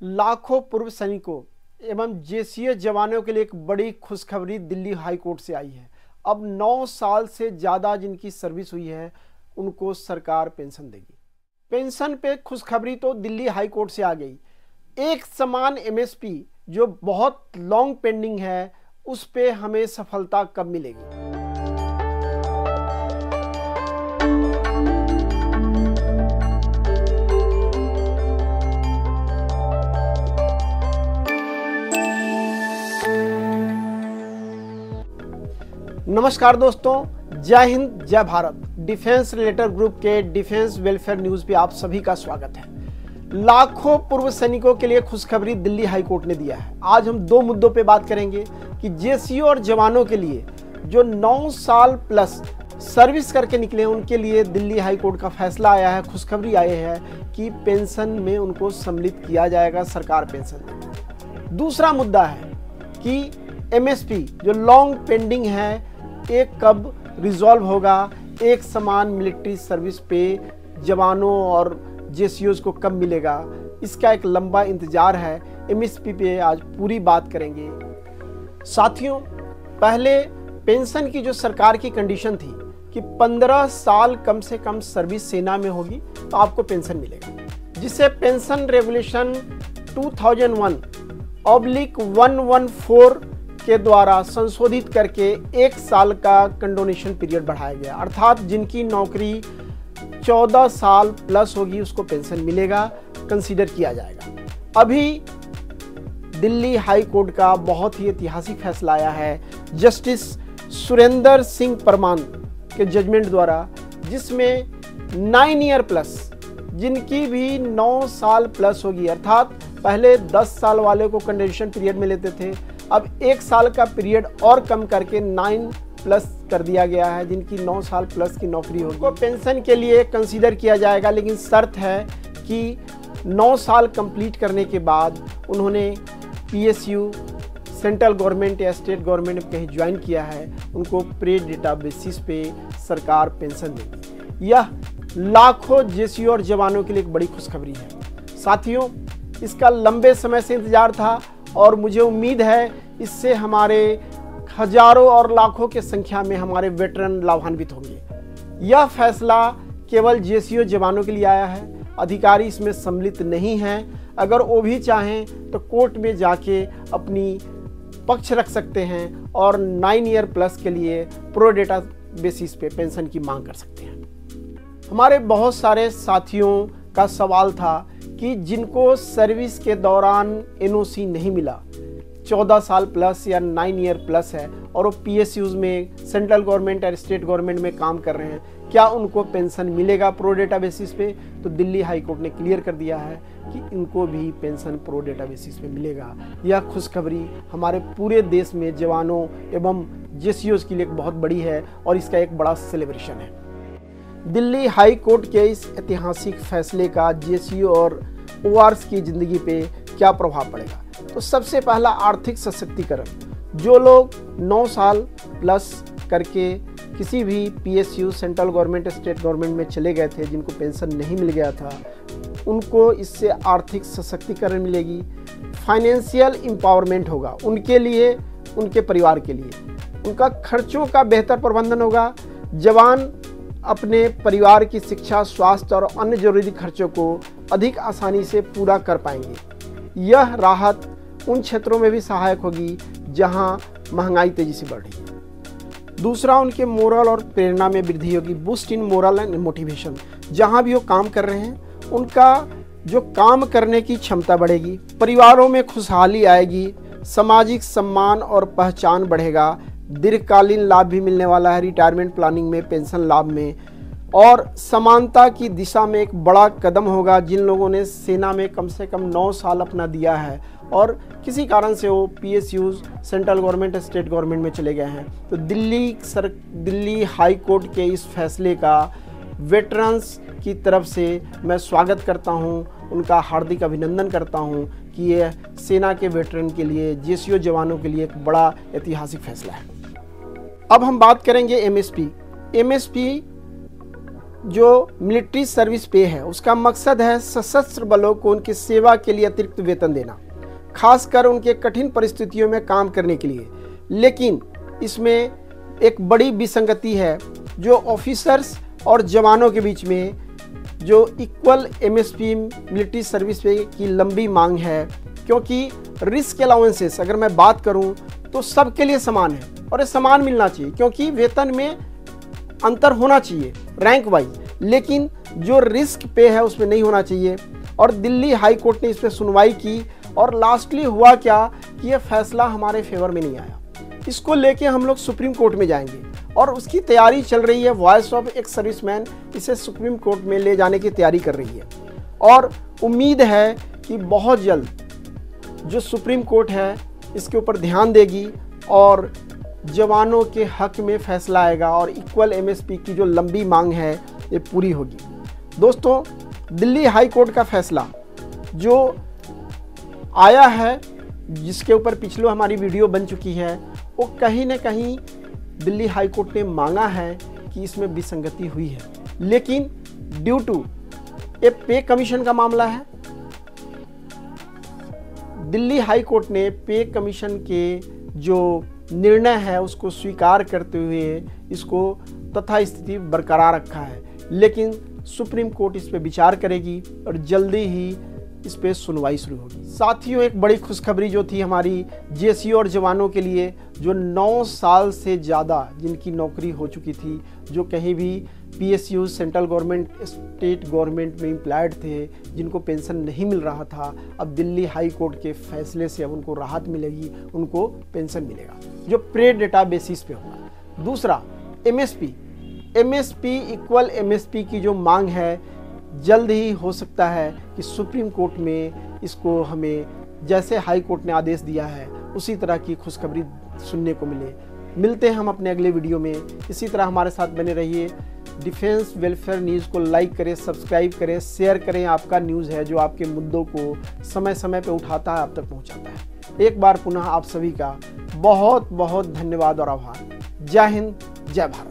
लाखों पूर्व सैनिकों एवं जेसीए जवानों के लिए एक बड़ी खुशखबरी दिल्ली हाई कोर्ट से आई है। अब 9 साल से ज़्यादा जिनकी सर्विस हुई है उनको सरकार पेंशन देगी। पेंशन पे खुशखबरी तो दिल्ली हाई कोर्ट से आ गई। एक समान एमएसपी जो बहुत लॉन्ग पेंडिंग है उस पे हमें सफलता कब मिलेगी। नमस्कार दोस्तों, जय हिंद जय भारत। डिफेंस रिलेटेड ग्रुप के डिफेंस वेलफेयर न्यूज पे आप सभी का स्वागत है। लाखों पूर्व सैनिकों के लिए खुशखबरी दिल्ली हाई कोर्ट ने दिया है। आज हम दो मुद्दों पे बात करेंगे कि जेसीओ और जवानों के लिए जो 9 साल प्लस सर्विस करके निकले हैं उनके लिए दिल्ली हाई कोर्ट का फैसला आया है, खुशखबरी आई है कि पेंशन में उनको सम्मिलित किया जाएगा, सरकार पेंशन देगी। दूसरा मुद्दा है कि एमएसपी जो लॉन्ग पेंडिंग है एक कब रिजॉल्व होगा, एक समान मिलिट्री सर्विस पे जवानों और जेसीओज को कब मिलेगा, इसका एक लंबा इंतजार है। एमएसपी पे आज पूरी बात करेंगे। साथियों, पहले पेंशन की जो सरकार की कंडीशन थी कि 15 साल कम से कम सर्विस सेना में होगी तो आपको पेंशन मिलेगा, जिसे पेंशन रेगुलेशन 2001/114 के द्वारा संशोधित करके 1 साल का कंडोनेशन पीरियड बढ़ाया गया। अर्थात जिनकी नौकरी 14 साल प्लस होगी उसको पेंशन मिलेगा, कंसीडर किया जाएगा। अभी दिल्ली हाई कोर्ट का बहुत ही ऐतिहासिक फैसला आया है जस्टिस सुरेंद्र सिंह परमान के जजमेंट द्वारा, जिसमें 9 ईयर प्लस जिनकी भी 9 साल प्लस होगी, अर्थात पहले 10 साल वाले को कंडोनेशन पीरियड में लेते थे, अब 1 साल का पीरियड और कम करके 9 प्लस कर दिया गया है। जिनकी 9 साल प्लस की नौकरी होगी वो पेंशन के लिए कंसीडर किया जाएगा, लेकिन शर्त है कि 9 साल कंप्लीट करने के बाद उन्होंने पीएसयू सेंट्रल गवर्नमेंट या स्टेट गवर्नमेंट में कहीं ज्वाइन किया है, उनको प्री डेटा बेसिस पे सरकार पेंशन देगी। यह लाखों जेसीओ और जवानों के लिए एक बड़ी खुशखबरी है। साथियों, इसका लंबे समय से इंतजार था और मुझे उम्मीद है इससे हमारे हजारों और लाखों के संख्या में हमारे वेटरन लाभान्वित होंगे। यह फैसला केवल जेसीओ जवानों के लिए आया है, अधिकारी इसमें सम्मिलित नहीं हैं। अगर वो भी चाहें तो कोर्ट में जाके अपनी पक्ष रख सकते हैं और 9 ईयर प्लस के लिए प्रो डेटा बेसिस पे पेंशन की मांग कर सकते हैं। हमारे बहुत सारे साथियों का सवाल था कि जिनको सर्विस के दौरान एनओसी नहीं मिला, 14 साल प्लस या 9 ईयर प्लस है और वो पीएसयूज में सेंट्रल गवर्नमेंट और स्टेट गवर्नमेंट में काम कर रहे हैं, क्या उनको पेंशन मिलेगा प्रो डेटा बेसिस पे? तो दिल्ली हाई कोर्ट ने क्लियर कर दिया है कि इनको भी पेंशन प्रो डेटा बेसिस पे मिलेगा। यह खुशखबरी हमारे पूरे देश में जवानों एवं जेसीओज के लिए बहुत बड़ी है और इसका एक बड़ा सेलिब्रेशन है। दिल्ली हाई कोर्ट के इस ऐतिहासिक फैसले का जेसीओ और ओआरएस की ज़िंदगी पे क्या प्रभाव पड़ेगा? तो सबसे पहला आर्थिक सशक्तिकरण। जो लोग 9 साल प्लस करके किसी भी PSU central government state government में चले गए थे, जिनको पेंशन नहीं मिल गया था, उनको इससे आर्थिक सशक्तिकरण मिलेगी, फाइनेंशियल एम्पावरमेंट होगा उनके लिए, उनके परिवार के लिए, उनका खर्चों का बेहतर प्रबंधन होगा। जवान अपने परिवार की शिक्षा, स्वास्थ्य और अन्य जरूरी खर्चों को अधिक आसानी से पूरा कर पाएंगे। यह राहत उन क्षेत्रों में भी सहायक होगी जहां महंगाई तेजी से बढ़ रही है। दूसरा, उनके मोरल और प्रेरणा में वृद्धि होगी, boost in moral and motivation. जहां भी वो काम कर रहे हैं उनका जो काम करने की क्षमता बढ़ेगी, परिवारों में खुशहाली आएगी, सामाजिक सम्मान और पहचान बढ़ेगा, दीर्घकालीन लाभ भी मिलने वाला है रिटायरमेंट प्लानिंग में, पेंशन लाभ में, और समानता की दिशा में एक बड़ा कदम होगा। जिन लोगों ने सेना में कम से कम 9 साल अपना दिया है और किसी कारण से वो PSUs central government state government में चले गए हैं, तो दिल्ली हाई कोर्ट के इस फैसले का वेटरन्स की तरफ से मैं स्वागत करता हूं, उनका हार्दिक अभिनंदन करता हूं कि ये सेना के वेटरन के लिए, जेसीओ जवानों के लिए एक बड़ा ऐतिहासिक फैसला है। अब हम बात करेंगे एमएसपी। एमएसपी जो मिलिट्री सर्विस पे है उसका मकसद है सशस्त्र बलों को उनकी सेवा के लिए अतिरिक्त वेतन देना, खासकर उनके कठिन परिस्थितियों में काम करने के लिए। लेकिन इसमें एक बड़ी विसंगति है जो ऑफिसर्स और जवानों के बीच में, जो इक्वल एमएसपी मिलिट्री सर्विस पे की लंबी मांग है, क्योंकि रिस्क अलाउंसेस अगर मैं बात करूं तो सबके लिए समान है और ये समान मिलना चाहिए, क्योंकि वेतन में अंतर होना चाहिए रैंक वाइज, लेकिन जो रिस्क पे है उसमें नहीं होना चाहिए। और दिल्ली हाई कोर्ट ने इस पर सुनवाई की और लास्टली हुआ क्या कि ये फैसला हमारे फेवर में नहीं आया। इसको लेके हम लोग सुप्रीम कोर्ट में जाएंगे और उसकी तैयारी चल रही है। वॉइस ऑफ एक्स सर्विसमैन इसे सुप्रीम कोर्ट में ले जाने की तैयारी कर रही है और उम्मीद है कि बहुत जल्द जो सुप्रीम कोर्ट है इसके ऊपर ध्यान देगी और जवानों के हक में फैसला आएगा और इक्वल एमएसपी की जो लंबी मांग है ये पूरी होगी। दोस्तों, दिल्ली हाई कोर्ट का फैसला जो आया है, जिसके ऊपर पिछले हमारी वीडियो बन चुकी है, वो कहीं ना कहीं दिल्ली हाई कोर्ट ने मांगा है कि इसमें विसंगति हुई है, लेकिन ड्यू टू ये पे कमीशन का मामला है, दिल्ली हाई कोर्ट ने पे कमीशन के जो निर्णय है उसको स्वीकार करते हुए इसको तथा स्थिति बरकरार रखा है। लेकिन सुप्रीम कोर्ट इस पे विचार करेगी और जल्दी ही इस पे सुनवाई शुरू होगी। साथियों, एक बड़ी खुशखबरी जो थी हमारी जेसीओ और जवानों के लिए, जो 9 साल से ज़्यादा जिनकी नौकरी हो चुकी थी, जो कहीं भी PSU central government state government में एम्प्लॉयड थे, जिनको पेंशन नहीं मिल रहा था, अब दिल्ली हाई कोर्ट के फैसले से अब उनको राहत मिलेगी, उनको पेंशन मिलेगा जो प्रे डेटा बेसिस पे होगा। दूसरा, एमएसपी इक्वल एमएसपी की जो मांग है, जल्द ही हो सकता है कि सुप्रीम कोर्ट में इसको हमें जैसे हाई कोर्ट ने आदेश दिया है उसी तरह की खुशखबरी सुनने को मिले। मिलते हैं हम अपने अगले वीडियो में। इसी तरह हमारे साथ बने रहिए। डिफेंस वेलफेयर न्यूज़ को लाइक करें, सब्सक्राइब करें, शेयर करें। आपका न्यूज़ है जो आपके मुद्दों को समय समय पर उठाता है, आप तक पहुंचाता है। एक बार पुनः आप सभी का बहुत बहुत धन्यवाद और आभार। जय हिंद, जय भारत।